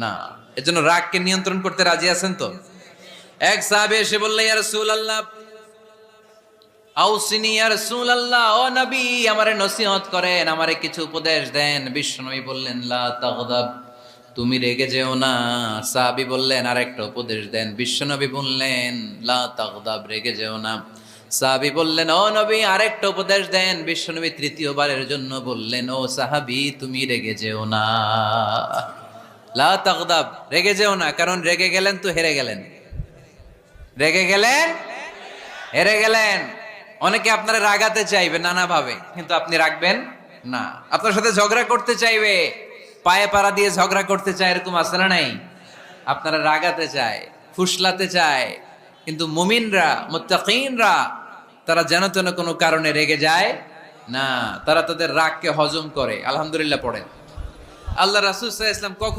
না। এজন্য রাগকে নিয়ন্ত্রণ করতে রাজি আছেন তো? এক সাহাবী এসে বললেন, ইয়া রাসূলুল্লাহ, আউসিনি ইয়া রাসূলুল্লাহ, ও নবী আমারে নসিহত করেন, আমারে কিছু উপদেশ দেন। বিশ্বনবী বললেন, লা তাগদাব, তুমি রেগে যেও না। সাহাবী বললেন, আরেকটা উপদেশ দেন। বিশ্বনবী বললেন, লা তাগদাব, রেগে যেও না। সাহাবী বললেন, ও নবী আরেকটা উপদেশ দেন। বিশ্বনবী তৃতীয়বারের জন্য বললেন, ও সাহাবী তুমি রেগে যেও না। লা তাগদাব, রেগে যেও না, কারণ রেগে গেলেন তো হেরে গেলেন। রেগে গেলেন হেরে গেলেন। অনেকে আপনারা রাগাতে চাইবে নানাভাবে, কিন্তু আপনি রাখবেন না। আপনার সাথে ঝগড়া করতে চাইবে, পায়ে পাড়া দিয়ে ঝগড়া করতে চায়, এরকম আছে না নাই? আপনারা রাগাতে চায়, ফুসলাতে চায়, কিন্তু মুমিনরা, মুত্তাকিনরা, তারা যেন তেন কোনো কারণে রেগে যায় না। তারা তাদের রাগকে হজম করে। আলহামদুলিল্লাহ পড়েন। আল্লাহ রাসূল সাল্লাল্লাহু আলাইহি ওয়াসাল্লাম কখনো